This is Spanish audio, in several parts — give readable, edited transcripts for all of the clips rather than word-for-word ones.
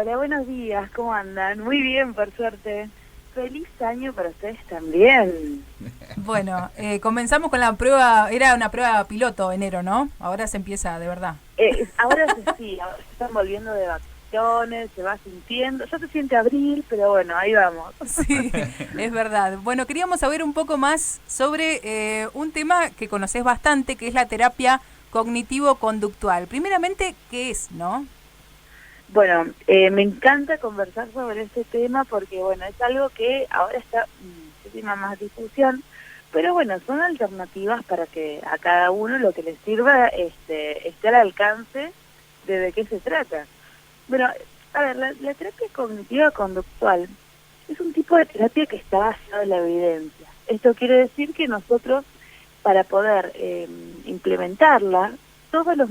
Hola, buenos días, ¿cómo andan? Muy bien, por suerte. Feliz año para ustedes también. Bueno, comenzamos con la prueba, era una prueba piloto enero, ¿no? Ahora se empieza de verdad. Ahora se están volviendo de vacaciones, se va sintiendo, ya se siente abril, pero bueno, ahí vamos. Sí, es verdad. Bueno, queríamos saber un poco más sobre un tema que conoces bastante, que es la terapia cognitivo-conductual. Primeramente, ¿qué es, no? Bueno, me encanta conversar sobre este tema porque, bueno, es algo que ahora está muchísima más difusión, pero bueno, son alternativas para que a cada uno lo que les sirva esté al alcance de qué se trata. Bueno, a ver, la terapia cognitiva conductual es un tipo de terapia que está basada en la evidencia. Esto quiere decir que nosotros, para poder implementarla, todas las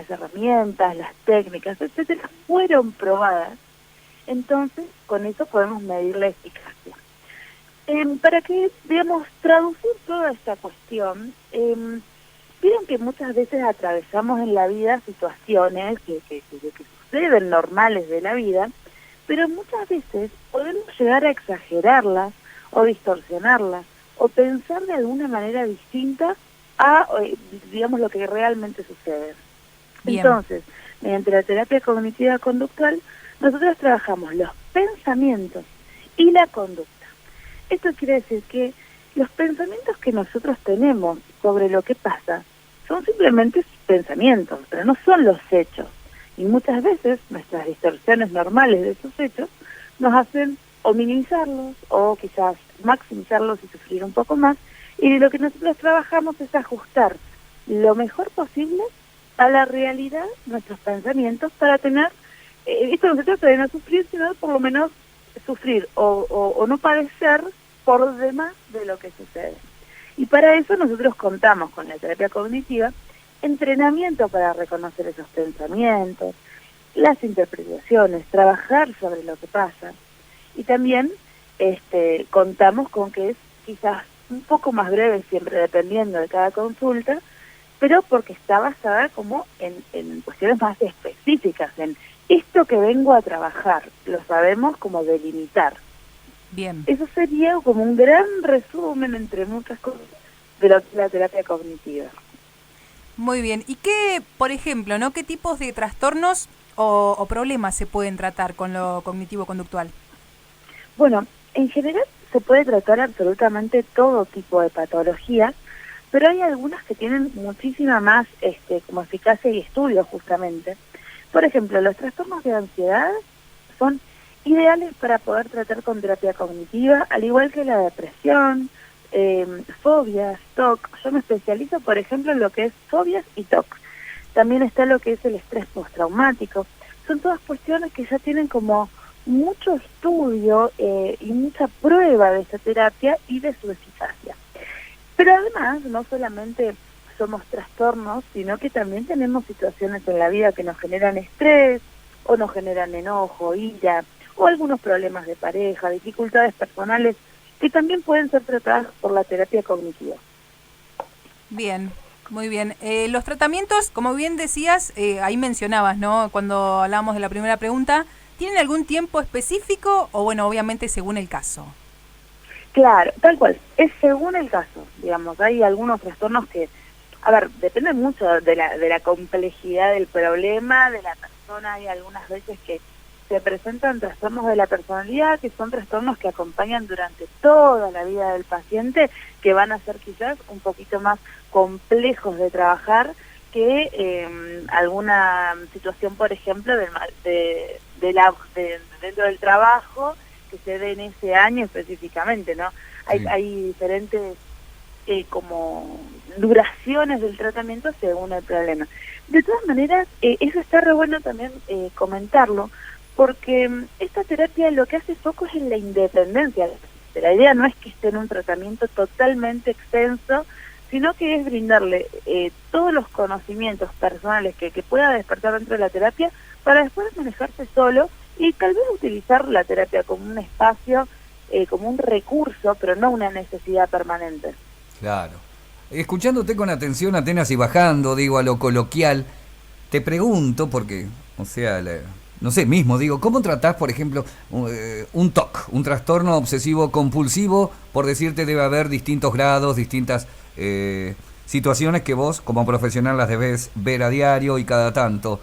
herramientas, las técnicas, etcétera, fueron probadas. Entonces, con eso podemos medir la eficacia. Para que, digamos, traducir toda esta cuestión, vieron que muchas veces atravesamos en la vida situaciones que suceden normales de la vida, pero muchas veces podemos llegar a exagerarlas o distorsionarlas o pensar de alguna manera distinta a, digamos, lo que realmente sucede. Bien, Entonces, mediante la terapia cognitiva conductual, nosotros trabajamos los pensamientos y la conducta. Esto quiere decir que los pensamientos que nosotros tenemos sobre lo que pasa son simplemente pensamientos, pero no son los hechos. Y muchas veces nuestras distorsiones normales de esos hechos nos hacen o minimizarlos o quizás maximizarlos y sufrir un poco más. Y lo que nosotros trabajamos es ajustar lo mejor posible a la realidad nuestros pensamientos para tener, esto no se trata de no sufrir, sino por lo menos sufrir o no padecer por demás de lo que sucede. Y para eso nosotros contamos con la terapia cognitiva, entrenamiento para reconocer esos pensamientos, las interpretaciones, trabajar sobre lo que pasa. Y también contamos con que es quizás un poco más breve, siempre dependiendo de cada consulta, pero porque está basada como en cuestiones más específicas, en esto que vengo a trabajar, lo sabemos como delimitar. bien. Eso sería como un gran resumen, entre muchas cosas, de lo que es la terapia cognitiva. Muy bien. ¿Y qué, por ejemplo, no qué tipos de trastornos o problemas se pueden tratar con lo cognitivo-conductual? Bueno, en general se puede tratar absolutamente todo tipo de patologías, pero hay algunas que tienen muchísima más como eficacia y estudio justamente. Por ejemplo, los trastornos de ansiedad son ideales para poder tratar con terapia cognitiva, al igual que la depresión, fobias, TOC. Yo me especializo, por ejemplo, en lo que es fobias y TOC. También está lo que es el estrés postraumático. Son todas cuestiones que ya tienen como mucho estudio y mucha prueba de esta terapia y de su eficacia. Pero además, no solamente somos trastornos, sino que también tenemos situaciones en la vida que nos generan estrés, o nos generan enojo, ira, o algunos problemas de pareja, dificultades personales, que también pueden ser tratadas por la terapia cognitiva. Bien, muy bien. Los tratamientos, como bien decías, ahí mencionabas, ¿no? Cuando hablábamos de la primera pregunta, ¿tienen algún tiempo específico o, bueno, obviamente según el caso? Claro, tal cual, es según el caso, digamos, hay algunos trastornos que, a ver, depende mucho de la complejidad del problema, de la persona. Hay algunas veces que se presentan trastornos de la personalidad, que son trastornos que acompañan durante toda la vida del paciente, que van a ser quizás un poquito más complejos de trabajar que alguna situación, por ejemplo, dentro del trabajo, que se dé en ese año específicamente, ¿no? Sí. Hay diferentes como duraciones del tratamiento según el problema. De todas maneras, eso está re bueno también comentarlo, porque esta terapia lo que hace foco es en la independencia. La idea no es que esté en un tratamiento totalmente extenso, sino que es brindarle todos los conocimientos personales que pueda despertar dentro de la terapia para después manejarse solo y tal vez utilizar la terapia como un espacio, como un recurso, pero no una necesidad permanente. Claro. Escuchándote con atención, Atenas, y bajando, digo, a lo coloquial, te pregunto, porque, o sea, no sé, mismo, digo, ¿cómo tratás, por ejemplo, un TOC, un trastorno obsesivo compulsivo? Por decirte, debe haber distintos grados, distintas situaciones que vos, como profesional, las debes ver a diario y cada tanto.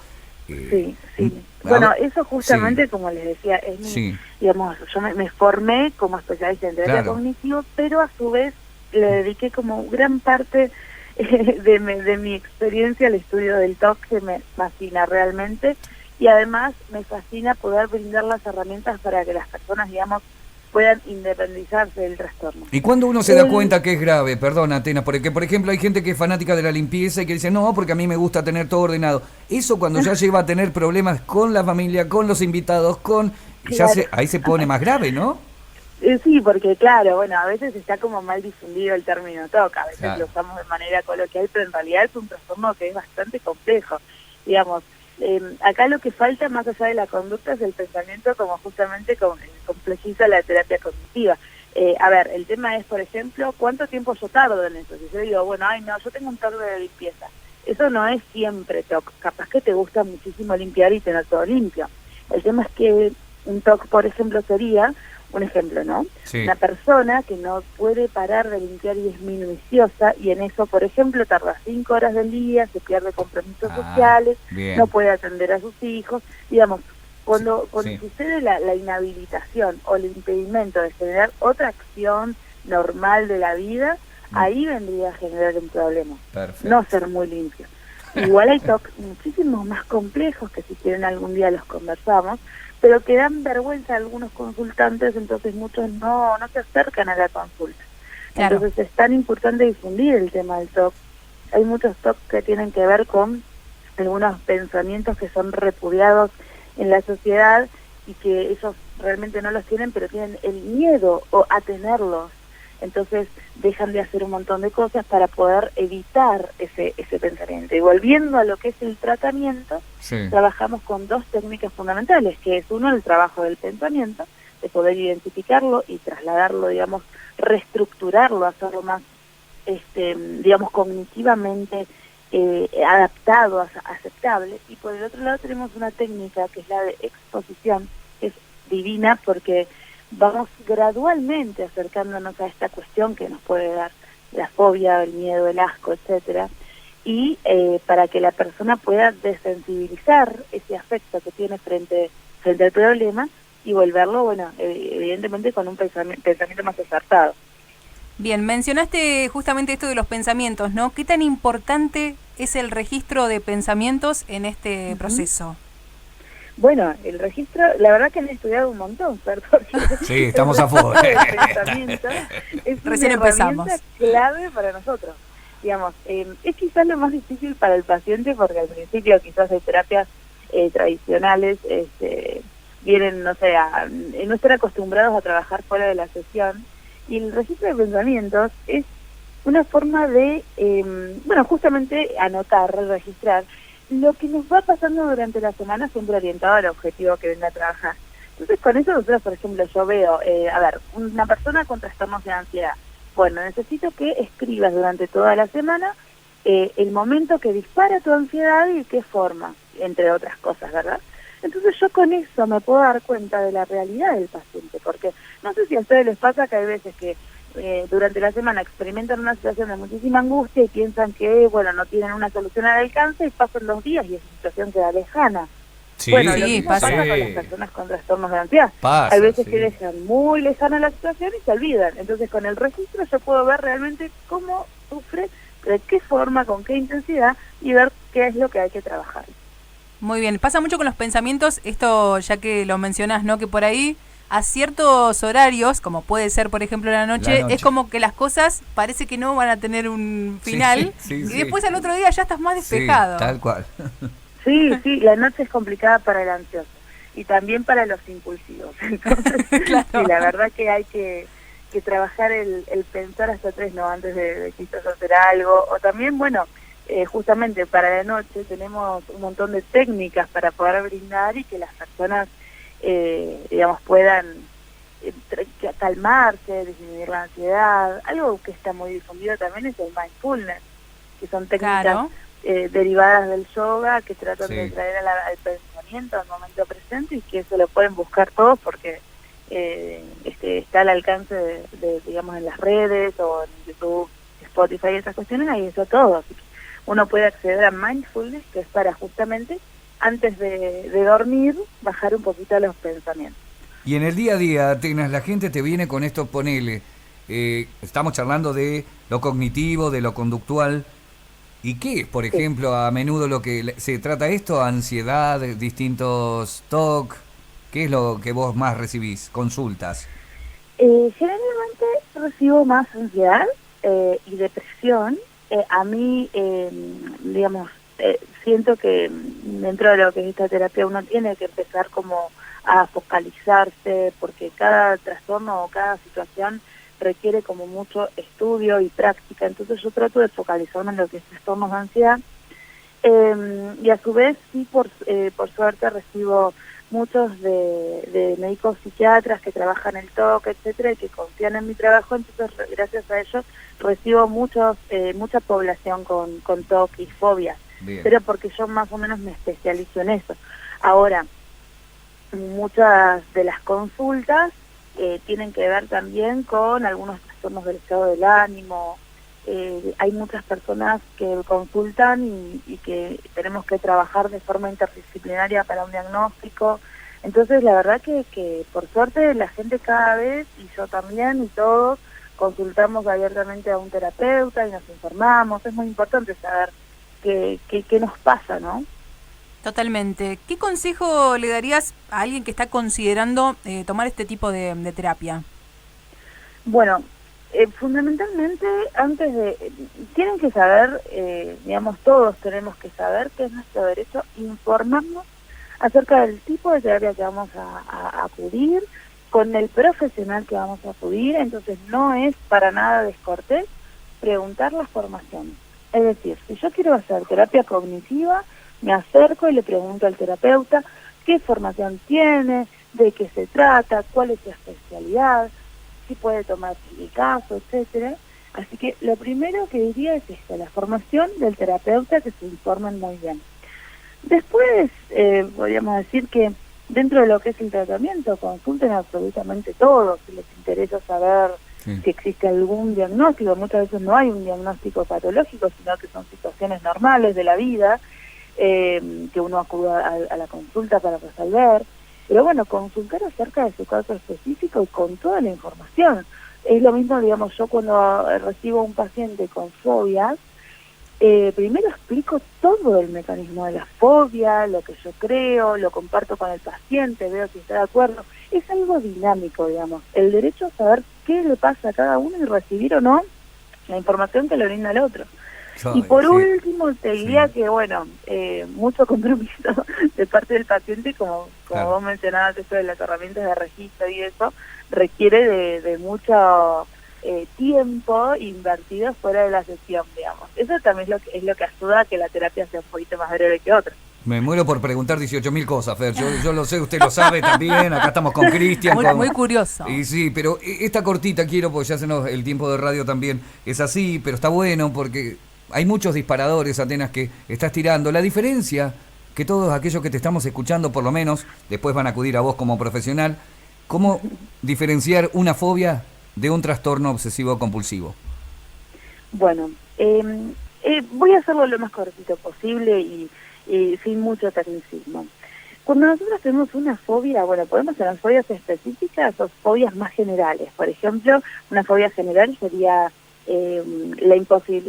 Sí, sí. Bueno, eso justamente, sí, como les decía, es sí, digamos, yo me formé como especialista en terapia cognitivo, pero a su vez le dediqué como gran parte de mi experiencia al estudio del TOC, que me fascina realmente, y además me fascina poder brindar las herramientas para que las personas, digamos, puedan independizarse del trastorno. ¿Y cuándo uno se da cuenta que es grave? Perdón, Atenas, porque por ejemplo hay gente que es fanática de la limpieza y que dice, no, porque a mí me gusta tener todo ordenado. Eso cuando ya lleva a tener problemas con la familia, con los invitados, claro. Ahí se pone más grave, ¿no? Sí, porque claro, bueno, a veces está como mal difundido el término TOC, a veces lo usamos de manera coloquial, pero en realidad es un trastorno que es bastante complejo. Digamos, acá lo que falta más allá de la conducta es el pensamiento, como justamente complejiza la terapia cognitiva. A ver, el tema es, por ejemplo, ¿cuánto tiempo yo tardo en eso? Si yo digo, bueno, ay no, yo tengo un TOC de limpieza, eso no es siempre TOC, capaz que te gusta muchísimo limpiar y tener todo limpio. El tema es que un TOC, por ejemplo, sería un ejemplo, ¿no? Sí. Una persona que no puede parar de limpiar y es minuciosa, y en eso, por ejemplo, tarda 5 horas del día, se pierde compromisos sociales, bien, no puede atender a sus hijos. Digamos, cuando sucede la inhabilitación o el impedimento de generar otra acción normal de la vida, ahí vendría a generar un problema. Perfecto. No ser muy limpio. Igual hay TOC muchísimos más complejos, que si quieren algún día los conversamos, pero que dan vergüenza a algunos consultantes, entonces muchos no se acercan a la consulta. Claro. Entonces es tan importante difundir el tema del TOC. Hay muchos TOC que tienen que ver con algunos pensamientos que son repudiados en la sociedad y que ellos realmente no los tienen, pero tienen el miedo a tenerlos. Entonces dejan de hacer un montón de cosas para poder evitar ese pensamiento. Y volviendo a lo que es el tratamiento, sí, trabajamos con 2 técnicas fundamentales, que es uno, el trabajo del pensamiento, de poder identificarlo y trasladarlo, digamos, reestructurarlo, hacerlo más, digamos, cognitivamente adaptado, aceptable. Y por el otro lado tenemos una técnica que es la de exposición, que es divina porque vamos gradualmente acercándonos a esta cuestión que nos puede dar la fobia, el miedo, el asco, etcétera, y para que la persona pueda desensibilizar ese afecto que tiene frente al problema y volverlo, bueno, evidentemente con un pensamiento más acertado. Bien, mencionaste justamente esto de los pensamientos, ¿no? ¿Qué tan importante es el registro de pensamientos en este proceso? Bueno, el registro, la verdad que han estudiado un montón, porque sí, estamos a favor. Es recién empezamos. Clave para nosotros. Digamos, es quizás lo más difícil para el paciente porque al principio quizás hay terapias tradicionales, vienen, no sé, no estar acostumbrados a trabajar fuera de la sesión, y el registro de pensamientos es una forma de, bueno, justamente anotar, registrar lo que nos va pasando durante la semana, siempre orientado al objetivo que venga a trabajar. Entonces, con eso nosotros, por ejemplo, yo veo, a ver, una persona con trastornos de ansiedad. Bueno, necesito que escribas durante toda la semana el momento que dispara tu ansiedad y qué forma, entre otras cosas, ¿verdad? Entonces yo con eso me puedo dar cuenta de la realidad del paciente, porque no sé si a ustedes les pasa que hay veces que durante la semana experimentan una situación de muchísima angustia y piensan que, bueno, no tienen una solución al alcance y pasan los días y esa situación queda lejana. Sí, bueno, lo mismo pasa con las personas con trastornos de ansiedad. Hay veces que dejan muy lejana la situación y se olvidan. Entonces con el registro yo puedo ver realmente cómo sufre, de qué forma, con qué intensidad y ver qué es lo que hay que trabajar. Muy bien, pasa mucho con los pensamientos, esto ya que lo mencionas, ¿no? Que por ahí a ciertos horarios, como puede ser por ejemplo la noche, es como que las cosas parece que no van a tener un final y después al otro día ya estás más despejado. Sí, tal cual. Sí, la noche es complicada para el ansioso y también para los impulsivos. Entonces, claro, sí, la verdad que hay que trabajar el pensar hasta 3 no antes de quizás hacer algo, o también, bueno, justamente para la noche tenemos un montón de técnicas para poder brindar y que las personas digamos, puedan calmarse, disminuir la ansiedad. Algo que está muy difundido también es el mindfulness, que son técnicas derivadas del yoga que tratan de traer al tratamiento al momento presente y que eso lo pueden buscar todos porque está al alcance digamos, en las redes o en YouTube, Spotify y esas cuestiones, ahí está todo. Así que uno puede acceder a Mindfulness, que es para justamente antes de dormir bajar un poquito los pensamientos. Y en el día a día, Atenas, la gente te viene con esto, ponele, estamos charlando de lo cognitivo, de lo conductual. ¿Y qué es, por ejemplo, a menudo lo que se trata esto? ¿Ansiedad, distintos TOC? ¿Qué es lo que vos más recibís? ¿Consultas? Generalmente recibo más ansiedad y depresión. A mí, digamos, siento que dentro de lo que es esta terapia uno tiene que empezar como a focalizarse, porque cada trastorno o cada situación requiere como mucho estudio y práctica. Entonces yo trato de focalizarme en lo que es trastornos de ansiedad y a su vez sí por suerte recibo muchos de médicos psiquiatras que trabajan el TOC, etcétera, y que confían en mi trabajo. Entonces gracias a ellos recibo mucha población con TOC y fobias. Bien. Pero porque yo más o menos me especializo en eso. Ahora, muchas de las consultas tienen que ver también con algunos trastornos del estado del ánimo. Hay muchas personas que consultan y que tenemos que trabajar de forma interdisciplinaria para un diagnóstico. Entonces, la verdad que por suerte la gente cada vez, y yo también, y todos, consultamos abiertamente a un terapeuta y nos informamos. Es muy importante saber qué nos pasa, ¿no? Totalmente. ¿Qué consejo le darías a alguien que está considerando tomar este tipo de terapia? Bueno, fundamentalmente tienen que saber, digamos, todos tenemos que saber que es nuestro derecho informarnos acerca del tipo de terapia que vamos a acudir, con el profesional que vamos a acudir. Entonces no es para nada descortés preguntar la formación. Es decir, si yo quiero hacer terapia cognitiva, me acerco y le pregunto al terapeuta qué formación tiene, de qué se trata, cuál es su especialidad, si puede tomar mi caso, etcétera. Así que lo primero que diría es la formación del terapeuta, que se informen muy bien. Después, podríamos decir que dentro de lo que es el tratamiento, consulten absolutamente todo, si les interesa saber si existe algún diagnóstico. Muchas veces no hay un diagnóstico patológico, sino que son situaciones normales de la vida, que uno acude a la consulta para resolver. Pero bueno, consultar acerca de su caso específico y con toda la información. Es lo mismo, digamos, yo cuando recibo a un paciente con fobias, primero explico todo el mecanismo de la fobia, lo que yo creo, lo comparto con el paciente, veo si está de acuerdo. Es algo dinámico, digamos. El derecho a saber qué le pasa a cada uno y recibir o no la información que le brinda el otro. Y por último, te diría que, bueno, mucho compromiso de parte del paciente, como claro, vos mencionabas, eso de las herramientas de registro y eso, requiere de mucho tiempo invertido fuera de la sesión, digamos. Eso también es lo que ayuda a que la terapia sea un poquito más breve que otra. Me muero por preguntar 18.000 cosas, Fer. Yo lo sé, usted lo sabe también. Acá estamos con Cristian. Muy curioso. Y sí, pero esta cortita quiero, porque ya el tiempo de radio también es así, pero está bueno porque hay muchos disparadores, Atenas, que estás tirando. La diferencia, que todos aquellos que te estamos escuchando, por lo menos, después van a acudir a vos como profesional, ¿cómo diferenciar una fobia de un trastorno obsesivo compulsivo? Bueno, voy a hacerlo lo más cortito posible y sin mucho tecnicismo. Cuando nosotros tenemos una fobia, bueno, podemos tener fobias específicas o fobias más generales. Por ejemplo, una fobia general sería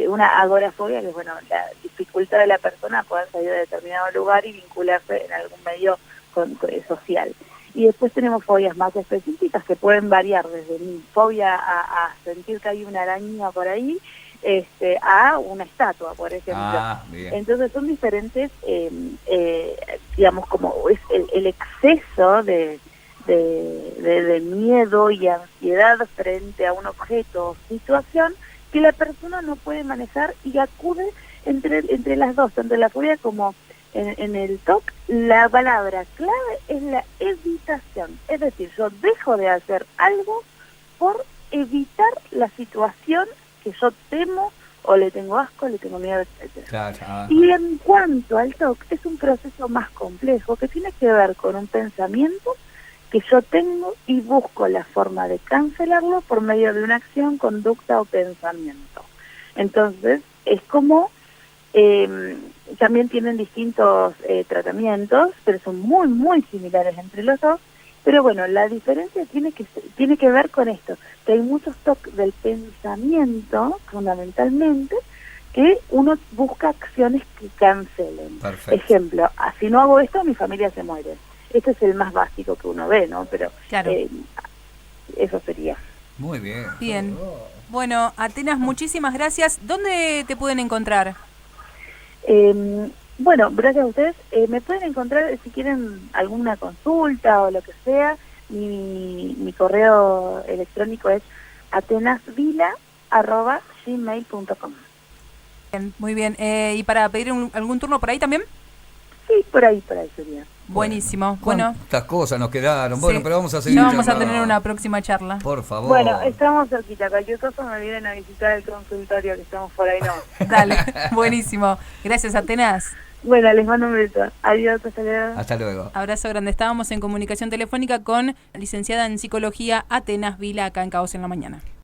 una agorafobia, que es, bueno, la dificultad de la persona a poder salir de determinado lugar y vincularse en algún medio social. Y después tenemos fobias más específicas que pueden variar desde mi fobia a sentir que hay una araña por ahí, a una estatua, por ejemplo. Entonces son diferentes, digamos, como es el exceso de miedo y ansiedad frente a un objeto o situación que la persona no puede manejar y acude entre las dos, tanto la fobia como en el TOC. La palabra clave es la evitación, es decir, yo dejo de hacer algo por evitar la situación que yo temo o le tengo asco, le tengo miedo, etcétera. Claro. Y en cuanto al TOC, es un proceso más complejo que tiene que ver con un pensamiento que yo tengo y busco la forma de cancelarlo por medio de una acción, conducta o pensamiento. Entonces, es como, también tienen distintos tratamientos, pero son muy, muy similares entre los dos. Pero bueno, la diferencia tiene que ver con esto, que hay muchos TOC del pensamiento, fundamentalmente, que uno busca acciones que cancelen. Perfecto. Ejemplo, si no hago esto, mi familia se muere. Este es el más básico que uno ve, ¿no? Pero Claro. Eso sería. Muy bien. Bien. Bueno, Atenas, muchísimas gracias. ¿Dónde te pueden encontrar? Bueno, gracias a ustedes. Me pueden encontrar, si quieren alguna consulta o lo que sea, mi correo electrónico es atenasvila@gmail.com. Bien, muy bien. ¿Y para pedir algún turno por ahí también? Sí, por ahí sería. Buenísimo. Bueno, ¿Cuántas cosas nos quedaron? sí. Bueno, pero vamos a seguir Ya vamos a charlando. tener una próxima charla. Por favor. Bueno, estamos cerquita. Cualquier cosa me vienen a visitar el consultorio, que estamos por ahí, ¿no? Dale, buenísimo. Gracias, Atenas. Bueno, les mando un beso. Adiós, hasta luego. Hasta luego. Abrazo grande. Estábamos en comunicación telefónica con la licenciada en psicología Atenas Vila, acá en Caos en la Mañana.